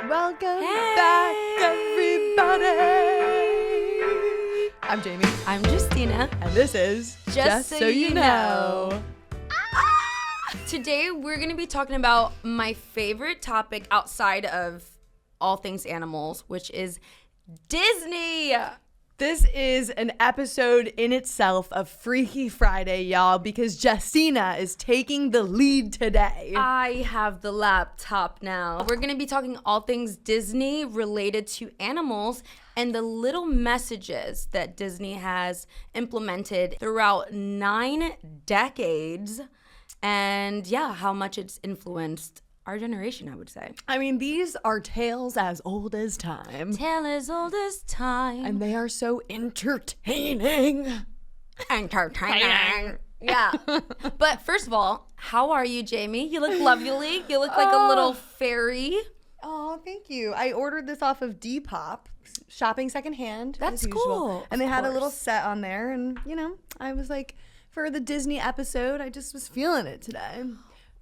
Welcome Hey. back, everybody. I'm Jamie, I'm Justina. and this is Just So You Know. Today we're going to be talking about my favorite topic outside of all things animals, which is Disney. This is an episode in itself of Freaky Friday, y'all, because Justina is taking the lead today. I have the laptop now. We're going to be talking all things Disney related to animals and the little messages that Disney has implemented throughout 9 decades. And yeah, how much it's influenced our generation, I would say. I mean, these are tales as old as time. Tale as old as time. And they are so entertaining. Entertaining. Yeah. But first of all, how are you, Jamie? You look lovely. You look like a little fairy. Oh, thank you. I ordered this off of Depop, shopping secondhand. That's as usual. cool. And they Of had a little course. set on there, and I was like, for the Disney episode, I just was feeling it today.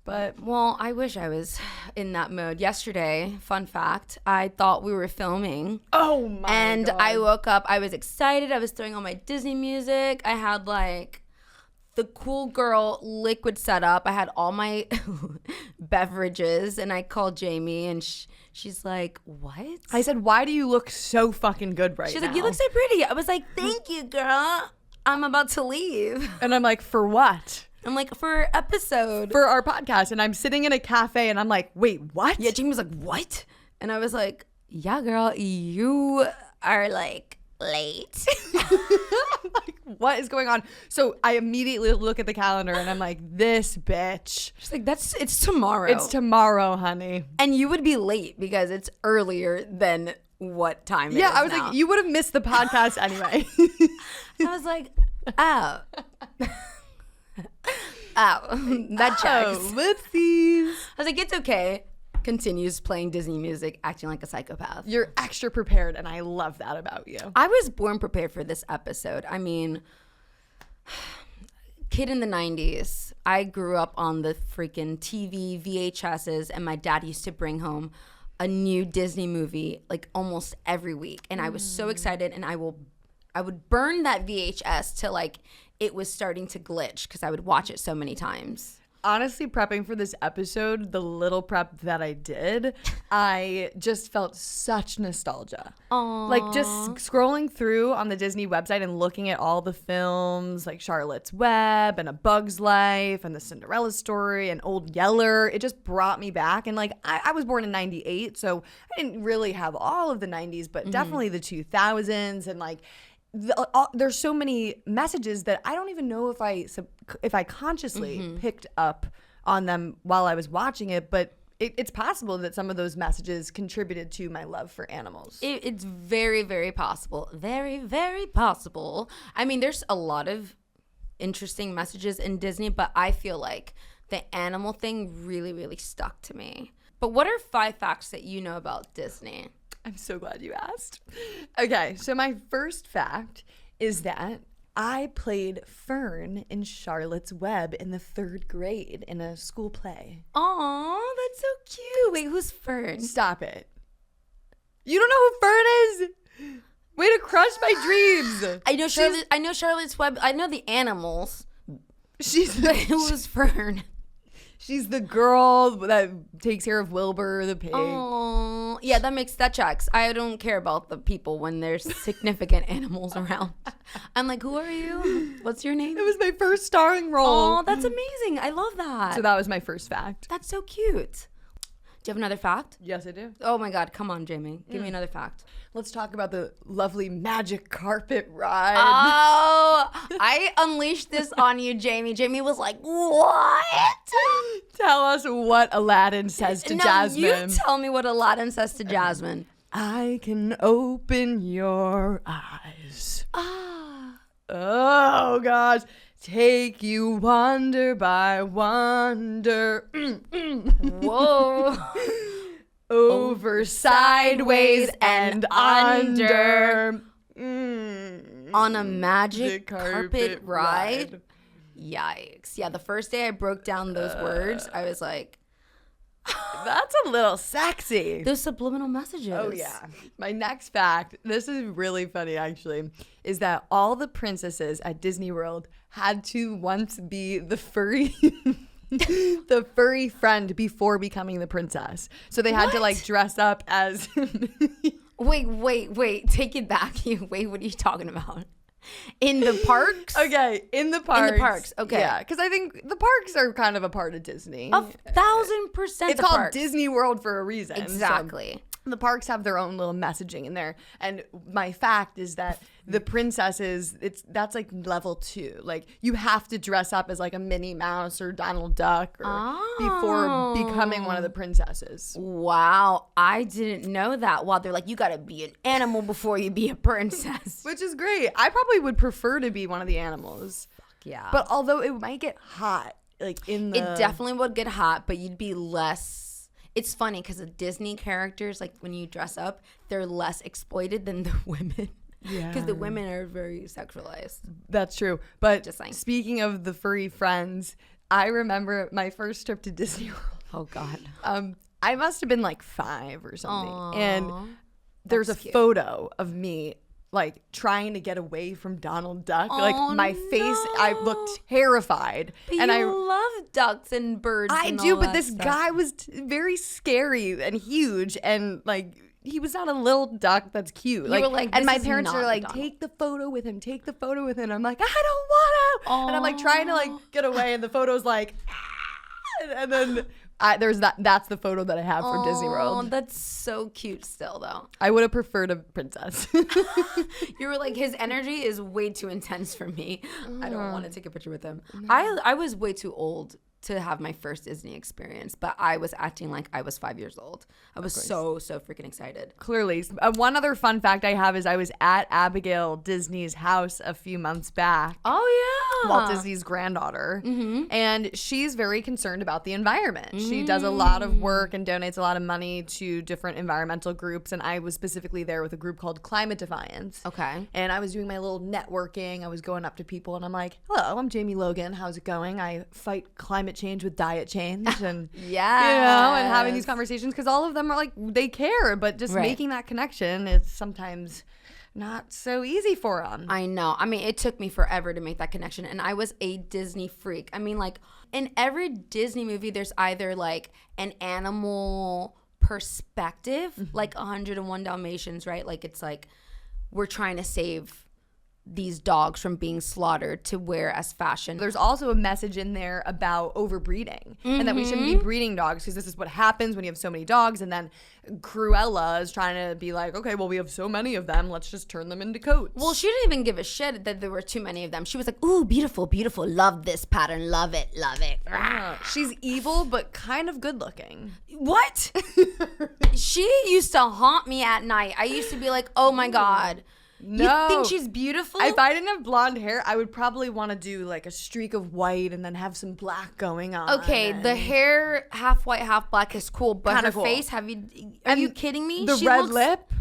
But Well, I wish I was in that mode. Yesterday, fun fact, I thought we were filming. oh my And God. I woke up, I was excited. I was throwing on my Disney music. I had like the cool girl liquid setup. I had all my beverages, and I called Jamie, and she's like, "What?" I said, why do you look so fucking good right She's now? like, "You look so pretty." I was like, "Thank you, girl. I'm about to leave." And I'm like, for what? I'm like, "For episode." For our podcast. And I'm sitting in a cafe, and I'm like, wait, what? Yeah, Jamie was like, "What?" And I was like, "Yeah, girl, you are like late." I'm like, what is going on? So I immediately look at the calendar, and I'm like, this bitch. She's like, "It's tomorrow." It's tomorrow, honey. And you would be late because it's earlier than what time it Yeah, is I was now. like, you would have missed the podcast anyway. I was like, oh. Oh, that checks. Oh, whoopsies. I was like, it's okay. Continues playing Disney music, acting like a psychopath. You're extra prepared, and I love that about you. I was born prepared for this episode. I mean, kid in the 90s. I grew up on the freaking TV, VHSs, and my dad used to bring home a new Disney movie like almost every week. And I was so excited, and I would burn that VHS till like it was starting to glitch because I would watch it so many times. Honestly, prepping for this episode, the little prep that I did, I just felt such nostalgia. Aww. Like just scrolling through on the Disney website and looking at all the films like Charlotte's Web and A Bug's Life and The Cinderella Story and Old Yeller, it just brought me back. And like I was born in 98, so I didn't really have all of the 90s, but definitely the 2000s. And like there's so many messages that I don't even know if I consciously picked up on them while I was watching it, but it's possible that some of those messages contributed to my love for animals. It's very, very possible. Very, very possible. I mean, there's a lot of interesting messages in Disney, but I feel like the animal thing really, really stuck to me. But what are 5 facts that you know about Disney? I'm so glad you asked. Okay, so my first fact is that I played Fern in Charlotte's Web in the 3rd grade in a school play. Aw, that's so cute. Wait, who's Fern? Stop it. You don't know who Fern is? Way to crush my dreams. I know Charlotte's Web. I know the animals. She's Who's Fern? she's the girl that takes care of Wilbur the pig. Oh, yeah, that checks. I don't care about the people when there's significant animals around. I'm like, who are you? What's your name? It was my first starring role. Oh, that's amazing. I love that. So that was my first fact. That's so cute. Do you have another fact? Yes, I do. Oh my God, come on, Jamie. Give me another fact. Let's talk about the lovely magic carpet ride. Oh, I unleashed this on you, Jamie. Jamie was like, what? Tell us what Aladdin says to Jasmine. You tell me what Aladdin says to Jasmine. I can open your eyes. Ah. Oh, gosh. Take you wonder by wonder. Whoa. Over, sideways, and under. On a magic carpet ride? Yikes. Yeah, the first day I broke down those words, I was like, That's a little sexy. Those subliminal messages. Oh, yeah. My next fact, this is really funny actually, is that all the princesses at Disney World had to once be the furry the furry friend before becoming the princess. So they had to like dress up as Wait. Take it back. Wait, what are you talking about? In the parks? Okay, in the parks. In the parks, okay. Yeah, because I think the parks are kind of a part of Disney. 1,000% It's called Disney World for a reason. Exactly. So the parks have their own little messaging in there. And my fact is that the princesses, that's like level 2. Like you have to dress up as like a Minnie Mouse or Donald Duck before becoming one of the princesses. Wow, I didn't know that. Wow, they're like, you gotta be an animal before you be a princess. Which is great. I probably would prefer to be one of the animals. Yeah. But although it might get hot, like in the... It definitely would get hot, but you'd be less... It's funny because the Disney characters, like when you dress up, they're less exploited than the women. Yeah. Because the women are very sexualized. That's true. But Just saying. Speaking of the furry friends, I remember my first trip to Disney World. Oh, God. I must have been like 5 or something. Aww, and there's a cute. photo of me like trying to get away from Donald Duck. Like my face, I looked terrified. But and you I love ducks and birds. I and do, all but that this stuff. guy was very scary and huge, and like he was not a little duck that's cute. You were like, and this my is parents not are like, Donald. take the photo with him, take the photo with him. I'm like, I don't want to, and I'm like trying to like get away, and the photo's like, and then that's the photo that I have from Disney Oh, World. that's so cute still, though. I would have preferred a princess. You were like, his energy is way too intense for me. I don't want to take a picture with him. I was way too old to have my first Disney experience, but I was acting like I was 5 years old. I was so freaking excited. Clearly. One other fun fact I have is I was at Abigail Disney's house a few months back. Oh, yeah. Walt Disney's granddaughter. And she's very concerned about the environment. She does a lot of work and donates a lot of money to different environmental groups. And I was specifically there with a group called Climate Defiance. Okay. And I was doing my little networking. I was going up to people and I'm like, hello, I'm Jamie Logan. How's it going? I fight climate change with diet change. And, and having these conversations because all of them are like, they care, but just making that connection is sometimes not so easy for them. I know. I mean, it took me forever to make that connection. And I was a Disney freak. I mean, like, in every Disney movie, there's either, like, an animal perspective, like 101 Dalmatians, right? Like, it's like, we're trying to save these dogs from being slaughtered to wear as fashion. There's also a message in there about overbreeding and that we shouldn't be breeding dogs because this is what happens when you have so many dogs. And then Cruella is trying to be like, okay, well, we have so many of them. Let's just turn them into coats. Well, she didn't even give a shit that there were too many of them. She was like, ooh, beautiful, beautiful. Love this pattern. Love it, love it. She's evil, but kind of good looking. What? She used to haunt me at night. I used to be like, oh my God. No. You think she's beautiful? If I didn't have blonde hair, I would probably want to do like a streak of white and then have some black going on. Okay, the hair half white, half black is cool, but Kinda her cool. face, are you kidding me? The She red looks- lip.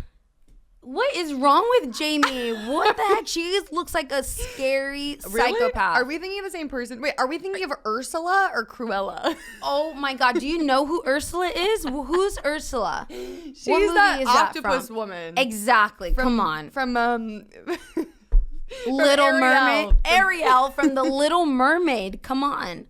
What is wrong with Jamie? What the heck? She just looks like a scary psychopath. Are we thinking of the same person? Wait, are we thinking of Ursula or Cruella? Oh my God. Do you know who Ursula is? Who's Ursula? She's What movie that is that octopus from? woman. Exactly. Come on. From Little Ariel. Mermaid. Ariel from The Little Mermaid. Come on.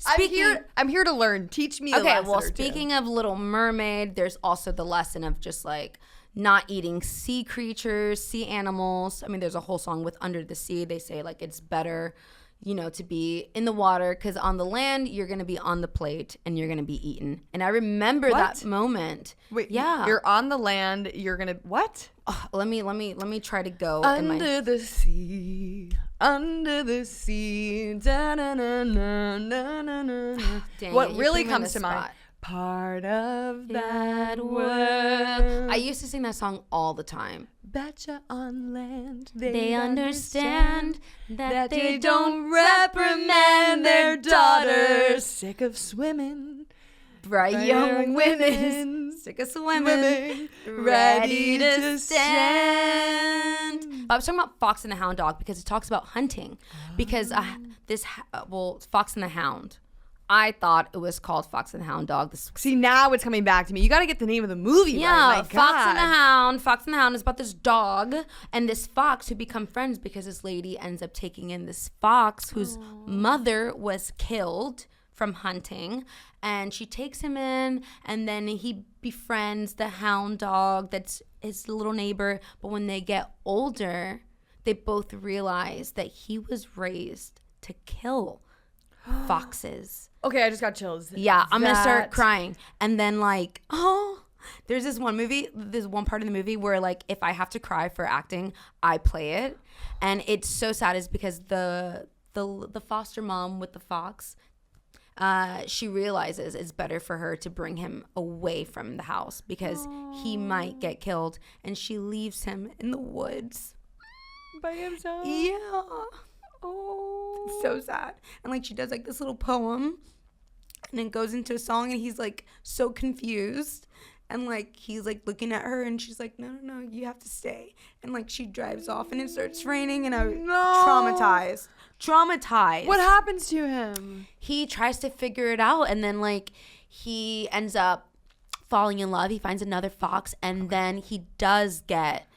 I'm here to learn. Teach me a Okay, lesson well, or two. speaking of Little Mermaid, there's also the lesson of just like not eating sea creatures, sea animals. I mean, there's a whole song with Under the Sea. They say like it's better, you know, to be in the water because on the land, you're going to be on the plate and you're going to be eaten. And I remember that moment. Wait, yeah. You're on the land, you're going to, what? Let me try to go. Under the sea, under the sea, da-na-na-na-na-na-na. Dang What it, you really put me on comes the to mind, spot. part of that That world. I used to sing that song all the time. Betcha on land They understand that they don't reprimand their daughters. Sick of swimming, Bright young women, sick of swimming, ready to stand. I was talking about Fox and the Hound Dog because it talks about hunting. Because Fox and the Hound. I thought it was called Fox and the Hound Dog. See, now it's coming back to me. You got to get the name of the movie right. My Fox and the God. Hound. Fox and the Hound is about this dog and this fox who become friends because this lady ends up taking in this fox whose mother was killed from hunting, and she takes him in, and then he befriends the hound dog that's his little neighbor. But when they get older, they both realize that he was raised to kill foxes. Okay, I just got chills. Yeah, I'm gonna start crying. And then like, there's this one part of the movie where like if I have to cry for acting, I play it. And it's so sad is because the foster mom with the fox, she realizes it's better for her to bring him away from the house because he might get killed, and she leaves him in the woods By himself? Yeah. Oh, so sad. And like she does like this little poem, and then goes into a song, and he's like so confused, and like he's like looking at her, and she's like, no, you have to stay. And like she drives off, and it starts raining, and I'm traumatized. What happens to him? He tries to figure it out, and then like he ends up falling in love. He finds another fox, and then he does get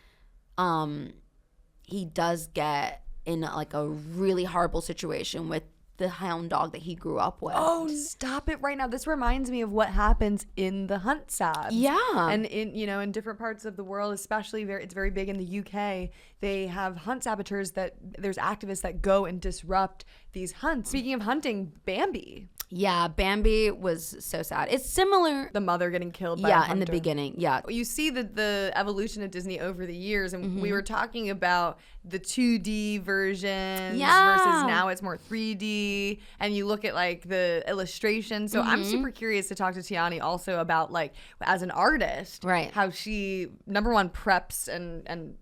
in like a really horrible situation with the hound dog that he grew up with. Oh, stop it right now. This reminds me of what happens in the hunt sabs. Yeah. And in different parts of the world, especially it's very big in the UK, they have hunt saboteurs there's activists that go and disrupt these hunts. Speaking of hunting, Bambi. Yeah, Bambi was so sad. It's similar. The mother getting killed by a hunter. In the beginning. Yeah. You see the evolution of Disney over the years, and we were talking about the 2D versions versus now it's more 3D, and you look at like the illustrations. So I'm super curious to talk to Tiani also about like as an artist, right? How she number one preps and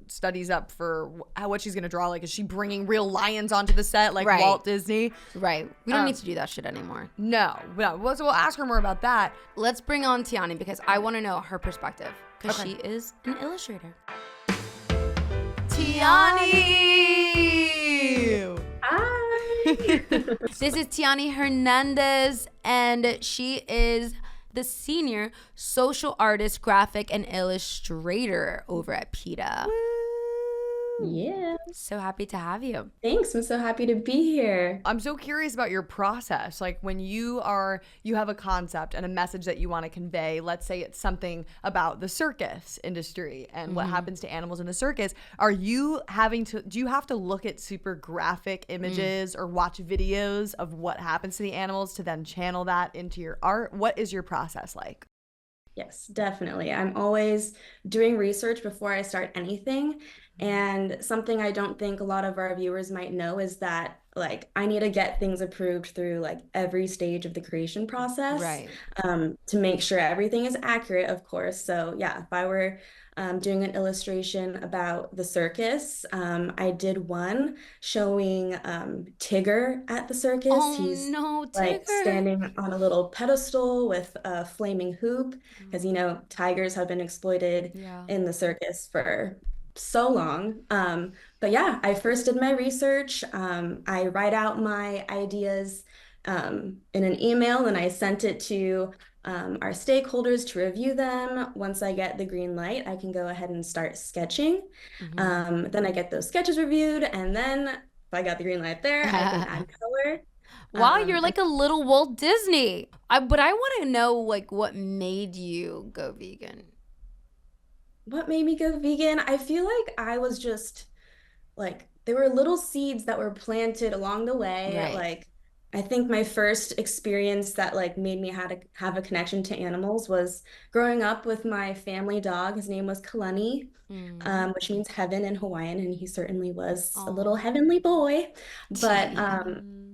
studies up for what she's gonna draw. Like, is she bringing real lions onto the set like Walt Disney? Right. We don't need to do that shit anymore. No. So we'll ask her more about that. Let's bring on Tiani because I want to know her perspective because she is an illustrator. Tiani! Hi! This is Tiani Hernandez, and she is the senior social artist, graphic, and illustrator over at PETA. Yeah. So happy to have you. Thanks. I'm so happy to be here. I'm so curious about your process. Like when you have a concept and a message that you want to convey, let's say it's something about the circus industry and what happens to animals in the circus. Do you have to look at super graphic images or watch videos of what happens to the animals to then channel that into your art? What is your process like? Yes, definitely. I'm always doing research before I start anything. And something I don't think a lot of our viewers might know is that like I need to get things approved through like every stage of the creation process, right? To make sure everything is accurate, of course. So yeah, if I were doing an illustration about the circus, I did one showing Tigger at the circus. He's Tigger. Like standing on a little pedestal with a flaming hoop, because tigers have been exploited in the circus for so long. But yeah, I first did my research. I write out my ideas in an email, and I sent it to our stakeholders to review them. Once I get the green light, I can go ahead and start sketching. Then I get those sketches reviewed, and then if I got the green light there, I can add color. Wow, you're like a little Walt Disney. But I want to know like what made you go vegan. What made me go vegan? I feel like I was just like, there were little seeds that were planted along the way. Right. Like, I think my first experience that like made me have a connection to animals was growing up with my family dog. His name was Kalani, which means heaven in Hawaiian, and he certainly was a little heavenly boy. But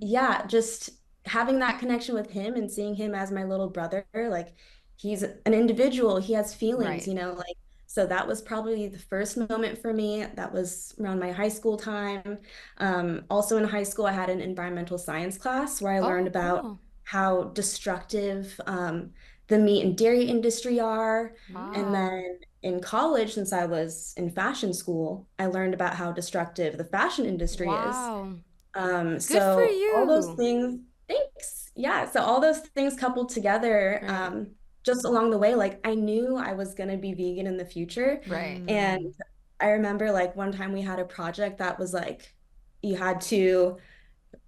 yeah, just having that connection with him and seeing him as my little brother, like he's an individual, he has feelings, like. So that was probably the first moment for me. That was around my high school time. Also in high school, I had an environmental science class where I learned about how destructive the meat and dairy industry are. Wow. And then in college, since I was in fashion school, I learned about how destructive the fashion industry is. Good so for you. all those things, thanks. yeah, so all those things coupled together, Right. just along the way, like I knew I was gonna be vegan in the future. Right. And I remember like one time we had a project that was like you had to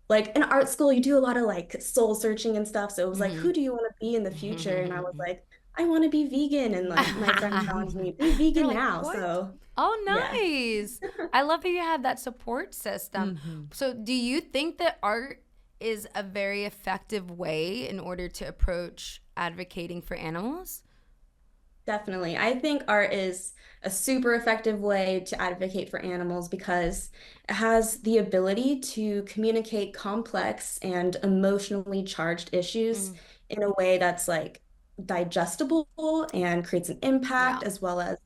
like in art school you do a lot of like soul searching and stuff. So it was like, Mm-hmm. who do you want to be in the future? And I was like, I want to be vegan. And like my friend challenged me, be You're vegan like, now. what? So Oh, yeah. nice. I love that you have that support system. So, do you think that art is a very effective way in order to approach advocating for animals? Definitely. I think art is a super effective way to advocate for animals because it has the ability to communicate complex and emotionally charged issues Mm, in a way that's like digestible and creates an impact yeah, as well as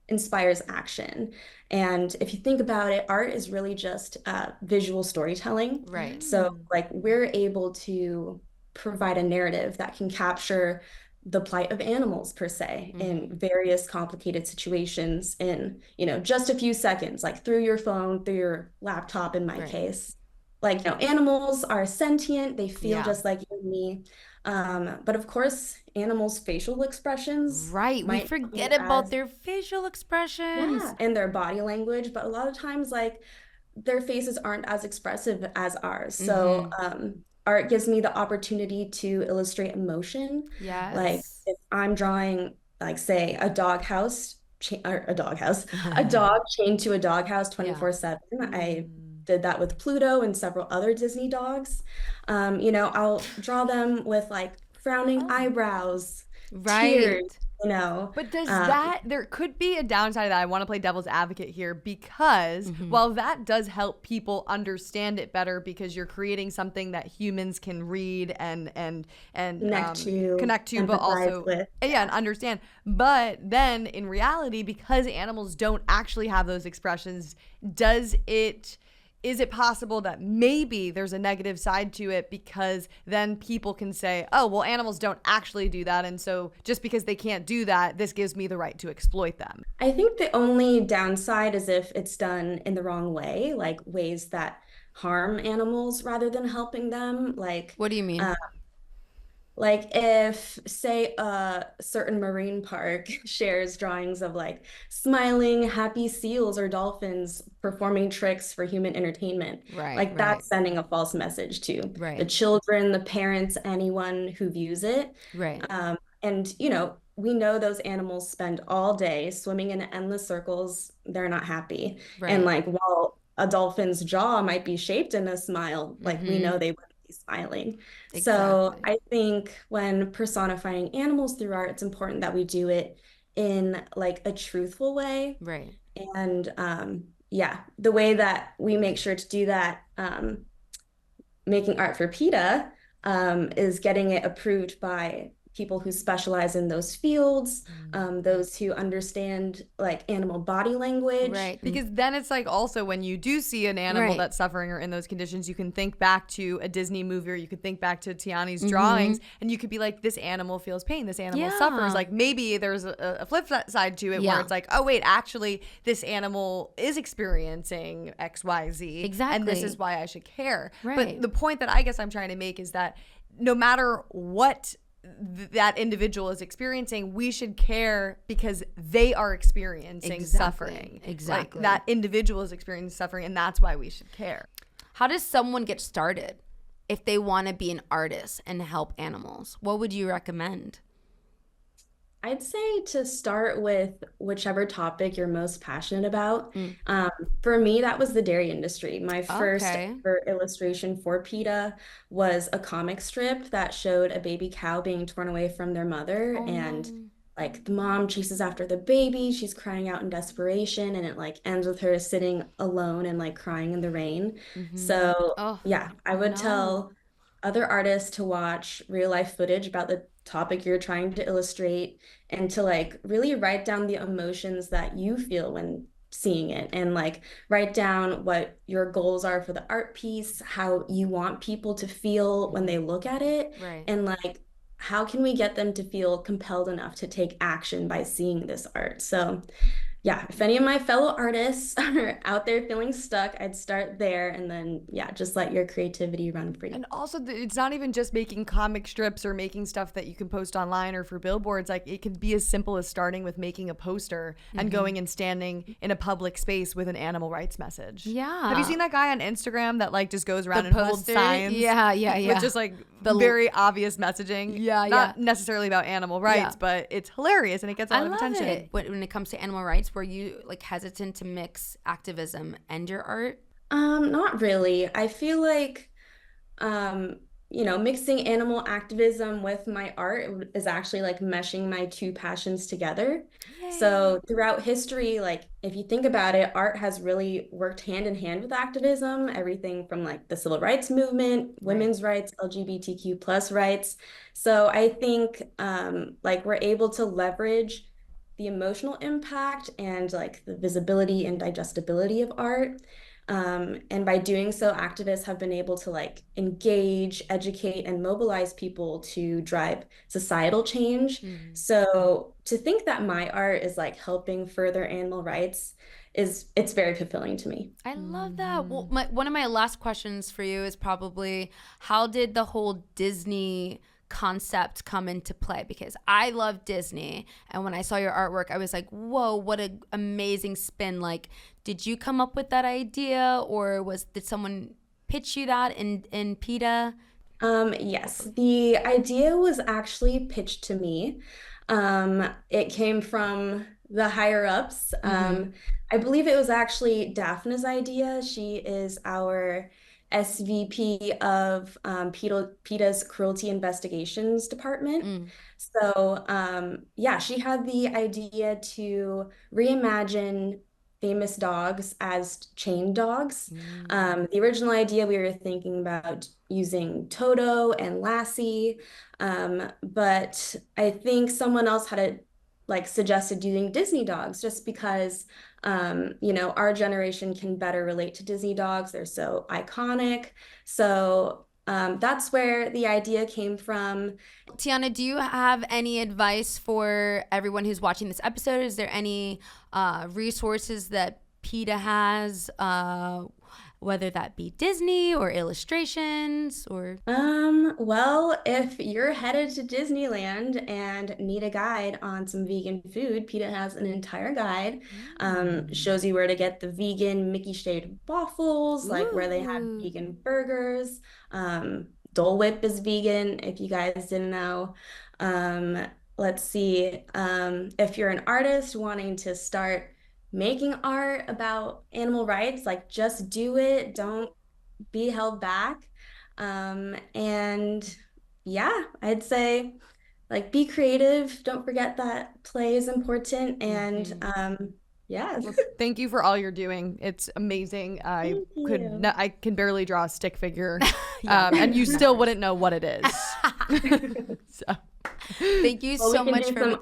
inspires action. And if you think about it, art is really just visual storytelling. right. So, like, we're able to provide a narrative that can capture the plight of animals per se in Mm-hmm. various complicated situations in, just a few seconds, like through your phone, through your laptop in my Right. case. Like, animals are sentient, they feel Yeah. just like you and me. But of course, animals' facial expressions Right. We might be forget about as, their facial expressions. yeah, and their body language, but a lot of times, like, their faces aren't as expressive as ours. So, Mm-hmm. art gives me the opportunity to illustrate emotion. Like Yes. if I'm drawing, like, say, a dog chained to a doghouse Yeah. 24/7. I did that with Pluto and several other Disney dogs. I'll draw them with like frowning Oh, eyebrows, tears, right. you know. But does Um, that, there could be a downside of that. I want to play devil's advocate here because Mm-hmm. while that does help people understand it better because you're creating something that humans can read and Connect to, connect to, but empathize also with. yeah, and understand. But then in reality, because animals don't actually have those expressions, does it is it possible that maybe there's a negative side to it because then people can say, oh, well, animals don't actually do that. And so just because they can't do that, this gives me the right to exploit them. I think the only downside is if it's done in the wrong way, like ways that harm animals rather than helping them. What do you mean? Like if, say, a certain marine park shares drawings of like smiling, happy seals or dolphins performing tricks for human entertainment, Right, like right, that's sending a false message to the right, children, the parents, anyone who views it. right, And, we know those animals spend all day swimming in endless circles. They're not happy. And right. like, while a dolphin's jaw might be shaped in a smile, like we Mm-hmm. know they wouldn't be smiling. So Exactly. I think when personifying animals through art, it's important that we do it in like a truthful way. Right. And yeah, the way that we make sure to do that, making art for PETA, is getting it approved by people who specialize in those fields, those who understand like animal body language. Right. Because then it's like also when you do see an animal Right. that's suffering or in those conditions, you can think back to a Disney movie or you could think back to Tiani's Mm-hmm. drawings and you could be like, this animal feels pain, this animal Yeah. suffers. Like maybe there's a flip side to it where Yeah. it's like, oh, wait, actually, this animal is experiencing XYZ. And this Exactly. is why I should care. Right. But the point that I guess I'm trying to make is that no matter what that individual is experiencing, we should care because they are experiencing Exactly. suffering. Exactly. Like that individual is experiencing suffering, and that's why we should care. How does someone get started if they want to be an artist and help animals? What would you recommend? I'd say to start with whichever topic you're most passionate about. Mm. For me, that was the dairy industry. My first Okay. ever illustration for PETA was a comic strip that showed a baby cow being torn away from their mother. Oh And no. like the mom chases after the baby, she's crying out in desperation, and it like ends with her sitting alone and like crying in the rain. Mm-hmm. So, Oh yeah, I would no. tell other artists to watch real life footage about the topic you're trying to illustrate and to like really write down the emotions that you feel when seeing it and like write down what your goals are for the art piece, how you want people to feel when they look at it, Right. and like how can we get them to feel compelled enough to take action by seeing this art. So yeah, if any of my fellow artists are out there feeling stuck, I'd start there and then, yeah, just let your creativity run free. And also, it's not even just making comic strips or making stuff that you can post online or for billboards. Like, it can be as simple as starting with making a poster and going and standing in a public space with an animal rights message. Yeah. Have you seen that guy on Instagram that like just goes around and holds signs? Yeah. With just like very obvious messaging. Not necessarily about animal rights, but it's hilarious and it gets a lot of attention. It. When it comes to animal rights, were you like hesitant to mix activism and your art? Not really. I feel like, mixing animal activism with my art is actually like meshing my two passions together. Yay. So throughout history, like if you think about it, art has really worked hand in hand with activism, everything from like the civil rights movement, women's rights, LGBTQ plus rights. So I think like we're able to leverage the emotional impact and like the visibility and digestibility of art. And by doing so, activists have been able to like engage, educate, and mobilize people to drive societal change. So to think that my art is like helping further animal rights it's very fulfilling to me. I love that. Well, one of my last questions for you is probably, how did the whole Disney concept come into play? Because I love Disney, and when I saw your artwork, I was like, whoa, what an amazing spin. Like, did you come up with that idea, or did someone pitch you that in PETA? Yes, the idea was actually pitched to me. It came from the higher ups. I believe it was actually Daphne's idea. She is our SVP of PETA's Cruelty Investigations Department. So yeah, she had the idea to reimagine famous dogs as chained dogs. The original idea, we were thinking about using Toto and Lassie, but I think someone else had suggested using Disney dogs just because our generation can better relate to Disney dogs. They're so iconic. So that's where the idea came from. Tiana, do you have any advice for everyone who's watching this episode? Is there any resources that PETA has, whether that be Disney or illustrations or? Well, if you're headed to Disneyland and need a guide on some vegan food, PETA has an entire guide. Shows you where to get the vegan Mickey shaped waffles, like where they have vegan burgers. Dole Whip is vegan, if you guys didn't know. Let's see, if you're an artist wanting to start making art about animal rights, like just do it. Don't be held back. And yeah, I'd say like be creative. Don't forget that play is important. And yeah. Well, thank you for all you're doing. It's amazing. I can barely draw a stick figure, and you still wouldn't know what it is. So. Thank you so much for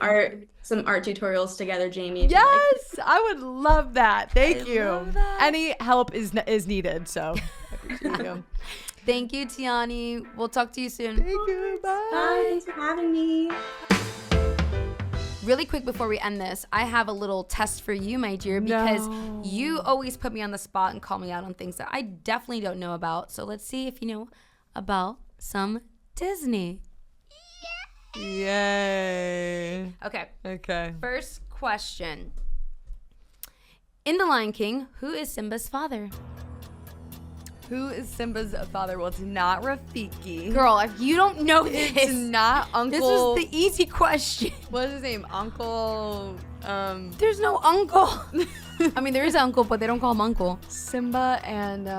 some art tutorials together, Jamie. Yes, I would love that. Thank you. Any help is needed. So, thank you, Tiani. We'll talk to you soon. Thank you. Bye. Bye. Thanks for having me. Really quick before we end this, I have a little test for you, my dear, because you always put me on the spot and call me out on things that I definitely don't know about. So let's see if you know about some Disney. Yay. Okay. First question. In The Lion King, who is Simba's father? Who is Simba's father? Well, it's not Rafiki. Girl, if you don't know this, it's not Uncle. This is the easy question. What is his name? Uncle. There's no uncle. I mean, there is an uncle, but they don't call him uncle. Simba and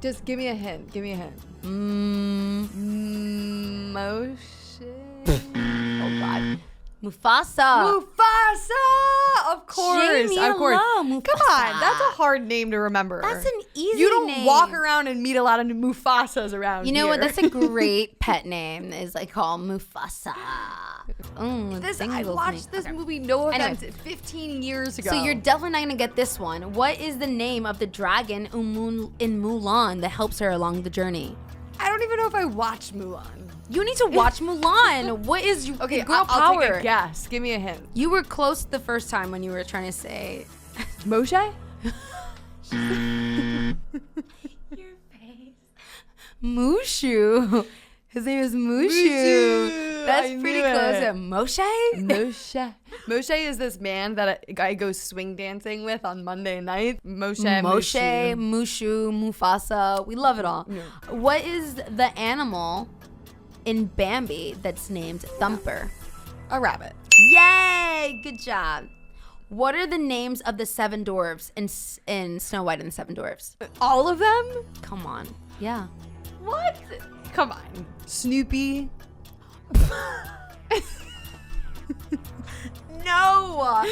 just give me a hint. Moshe. Oh God. Mufasa, of course. Jamie, of course. Mufasa. Come on, that's a hard name to remember. That's an easy name. You don't walk around and meet a lot of Mufasas around. You know here. what? That's a great pet name. Is like called Mufasa. I watched this movie, no offense, 15 years ago. So you're definitely not gonna get this one. What is the name of the dragon in Mulan that helps her along the journey? I don't even know if I watched Mulan. You need to watch Mulan. What is your Okay, girl I'll power? take a guess. Give me a hint. You were close the first time when you were trying to say Moshe? your face. Mushu. His name is Mushu. Mushu. That's I pretty knew close. it. Moshe? Moshe is this man that a guy goes swing dancing with on Monday night. Moshe, Mushu, Mufasa. We love it all. Yeah. What is the animal in Bambi that's named Thumper? A rabbit. Yay! Good job. What are the names of the 7 dwarves in Snow White and the 7 Dwarfs? All of them? Come on. Yeah. What? Come on. Snoopy. No,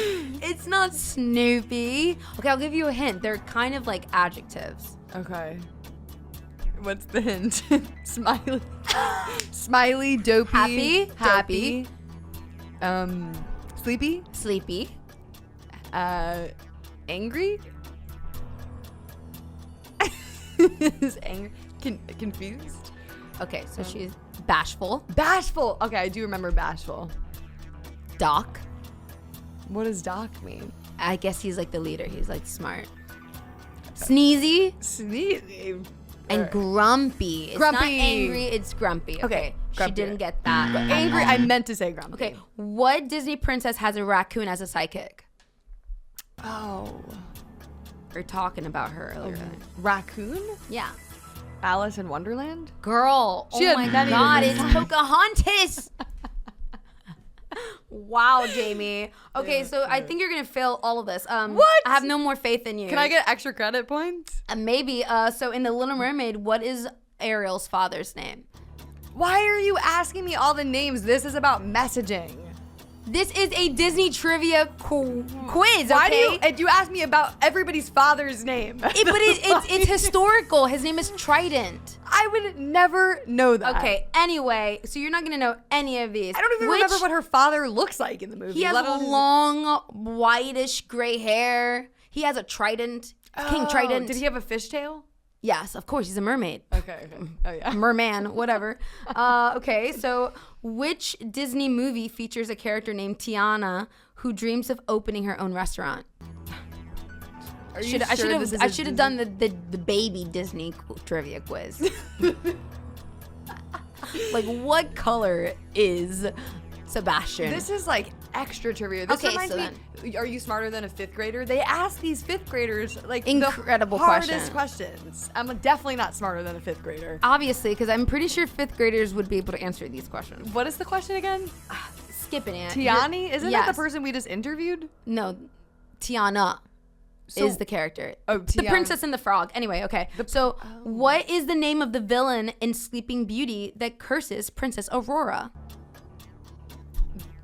it's not Snoopy. Okay, I'll give you a hint. They're kind of like adjectives. Okay. What's the hint? Smiley. Smiley, dopey. Happy. Sleepy. Sleepy. Angry. Is angry. Confused. Okay, so she's bashful. Bashful. Okay, I do remember bashful. Doc. What does Doc mean? I guess he's like the leader. He's like smart. Sneezy Sneezy. and grumpy. It's not Grumpy. angry, it's grumpy. Okay. She grumpy. didn't get that. Angry. I meant to say grumpy. Okay. What Disney princess has a raccoon as a sidekick? Oh. We were talking about her earlier. Raccoon? Yeah. Alice in Wonderland? Girl. She Oh had my many God. different It's Pocahontas. Wow, Jamie. Okay, so I think you're going to fail all of this. What? I have no more faith in you. Can I get extra credit points? Maybe. So in The Little Mermaid, what is Ariel's father's name? Why are you asking me all the names? This is about messaging. This is a Disney trivia quiz, Why okay? do you ask me about everybody's father's name? It's historical. His name is Trident. I would never know that. Okay, anyway, so you're not going to know any of these. I don't even remember what her father looks like in the movie. He has let alone- long, whitish gray hair. He has a trident. King Oh, Trident. Did he have a fishtail? Yes, of course. He's a mermaid. Okay. Oh, yeah. Merman, whatever. Okay, so which Disney movie features a character named Tiana who dreams of opening her own restaurant? Are you sure this is I a should have Disney- done the baby Disney trivia quiz. Like, what color is Sebastian? This is like extra trivia. This Okay, reminds so me. Are you smarter than a 5th grader? They ask these 5th graders like Incredible the hardest questions. I'm definitely not smarter than a 5th grader. Obviously, because I'm pretty sure 5th graders would be able to answer these questions. What is the question again? Skipping it. Tiani? Isn't that the Yes. person we just interviewed? No, Tiana So- is the character. Oh, The Tiana. Princess and the Frog. Anyway, okay. So, what is the name of the villain in Sleeping Beauty that curses Princess Aurora?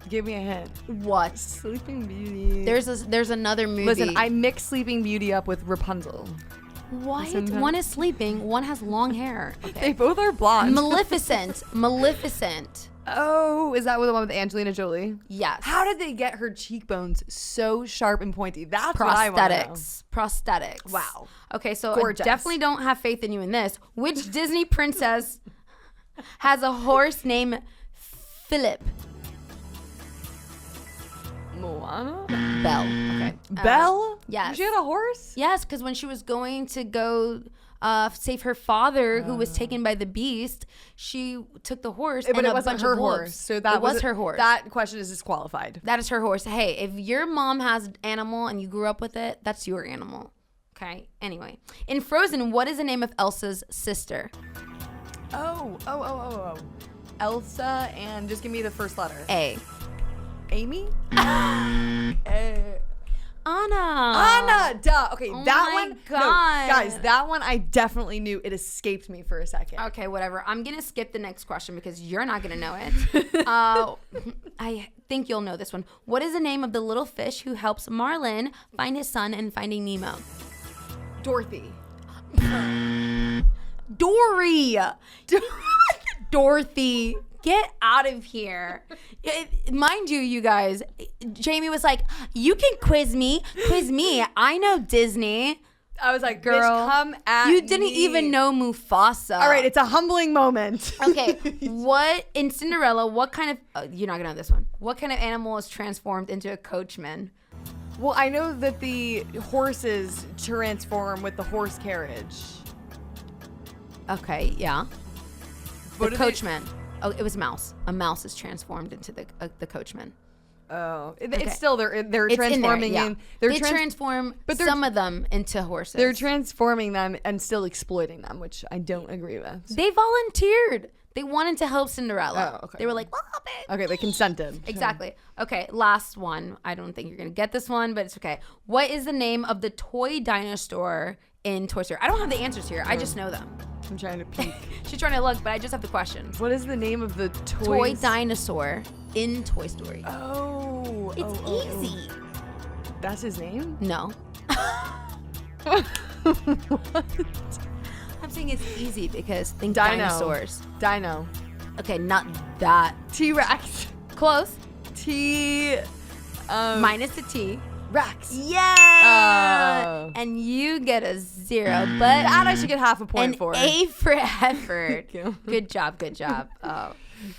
Give me a hint. What? Sleeping Beauty. There's another movie. Listen, I mix Sleeping Beauty up with Rapunzel. What? Listen, One is sleeping, one has long hair. They Okay. both are blonde. Maleficent. Maleficent. Oh, is that the one with Angelina Jolie? Yes. How did they get her cheekbones so sharp and pointy? That's what I want to know. Prosthetics. Wow. Okay, so Gorgeous. I definitely don't have faith in you in this. Which Disney princess has a horse named Philip? Moana? Belle. Okay. Belle? yes. She had a horse? Yes, because when she was going to go save her father, who was taken by the beast, she took the horse. But and it a wasn't bunch her of wolves. horse. So that it was her horse. That question is disqualified. That is her horse. Hey, if your mom has animal and you grew up with it, that's your animal. Okay. Anyway, in Frozen, what is the name of Elsa's sister? Oh. Elsa, and just give me the first letter. A. Amy? Anna. Anna, duh. Okay, Oh that my one. God. No, guys, that one I definitely knew. It escaped me for a second. Okay, whatever. I'm gonna skip the next question because you're not gonna know it. I think you'll know this one. What is the name of the little fish who helps Marlin find his son in Finding Nemo? Dorothy. Dory. Dorothy. Get out of here. Mind you, you guys, Jamie was like, you can quiz me. I know Disney. I was like, Girl, bitch, come at You didn't me. even know Mufasa. All right, it's a humbling moment. Okay, what in Cinderella? What kind of? You're not gonna know this one. What kind of animal is transformed into a coachman? Well, I know that the horses transform with the horse carriage. Okay, yeah. What The do they- coachman. Oh, it was a mouse. A mouse is transformed into the coachman. Oh, Okay. it's still they're It's in there, transforming yeah. in. They transform but they're- some of them into horses. They're transforming them and still exploiting them, which I don't agree with. They volunteered. They wanted to help Cinderella. Oh, okay. They were like, "Oh, bitch." Okay, they consented. Exactly. Okay, last one. I don't think you're gonna get this one, but it's okay. What is the name of the toy dinosaur in Toy Story? I don't have the answers here. I just know them. I'm trying to peek. She's trying to look, but I just have the questions. What is the name of the Toy dinosaur in Toy Story. Oh, It's easy. That's his name? No. What? I'm saying it's easy because think Dino. dinosaurs. Dino. Okay, not that. T-Rex. Close. T. Minus the T. Rex. Yeah. Oh. And you get a 0, but That I should get half a point an for. A for effort. Thank you. Good job. Good job. Oh.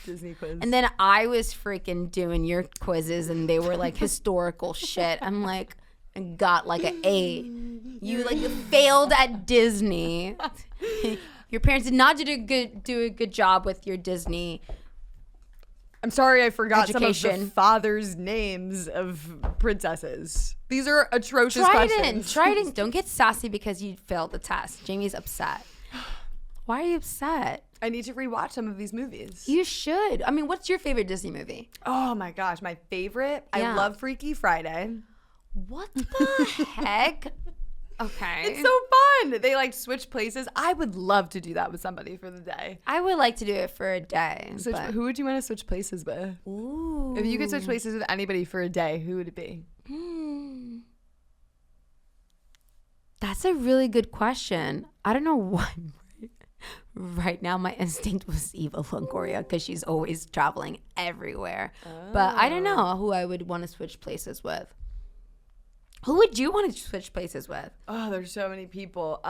Disney quiz. And then I was freaking doing your quizzes, and they were like historical shit. I'm like, I got like an A. You like failed at Disney. Your parents did not do a good job with your Disney. I'm sorry, I forgot some of Education. the father's names of princesses. These are atrocious Trident. questions. Trident. Don't get sassy because you failed the test. Jamie's upset. Why are you upset? I need to rewatch some of these movies. You should. I mean, what's your favorite Disney movie? Oh my gosh, my favorite. Yeah. I love Freaky Friday. What the heck? Okay. It's so fun. They like switch places. I would love to do that with somebody for the day. I would like to do it for a day. But... Who would you want to switch places with? Ooh. If you could switch places with anybody for a day, who would it be? That's a really good question. I don't know why. Right now, my instinct was Eva Longoria because she's always traveling everywhere. But I don't know who I would want to switch places with. Who would you want to switch places with? Oh, there's so many people.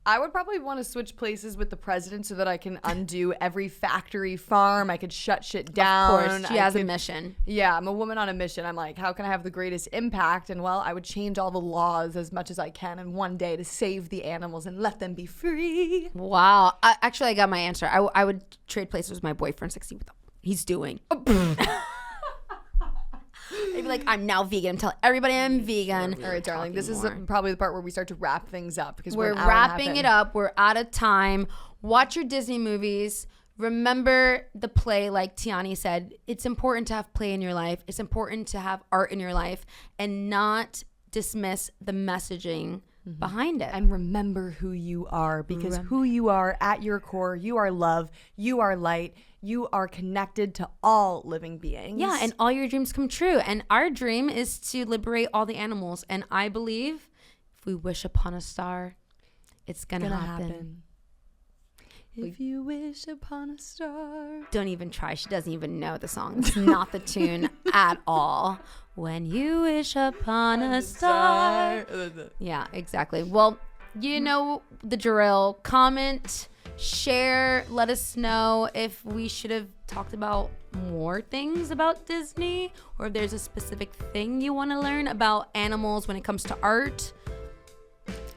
I would probably want to switch places with the president so that I can undo every factory farm. I could shut shit down. Of course, she has a mission. Yeah, I'm a woman on a mission. I'm like, how can I have the greatest impact? And well, I would change all the laws as much as I can in one day to save the animals and let them be free. Wow. Actually, I got my answer. I would trade places with my boyfriend, 16 with he's doing. I'd be like, I'm now vegan. I'm telling everybody I'm vegan. All right, darling, this is probably the part where we start to wrap things up because We're an hour and a half wrapping in. it up. We're out of time. Watch your Disney movies. Remember the play, like Tiani said. It's important to have play in your life. It's important to have art in your life and not dismiss the messaging behind it. And remember who you are, because who you are at your core, you are love, you are light, you are connected to all living beings. Yeah, and all your dreams come true. And our dream is to liberate all the animals. And I believe if we wish upon a star, it's gonna happen. If you wish upon a star. Don't even try. She doesn't even know the song. It's not the tune at all. When you wish upon a star. Yeah, exactly. Well, you know the drill. Comment, share, let us know if we should have talked about more things about Disney, or if there's a specific thing you want to learn about animals when it comes to art.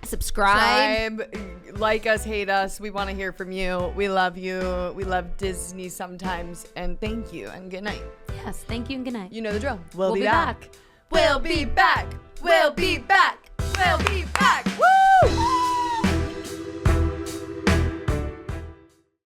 Subscribe. Like us, hate us. We want to hear from you. We love you. We love Disney sometimes. And thank you and good night. Yes, thank you and good night. You know the drill. We'll be be back. We'll be back. We'll be back. We'll be back.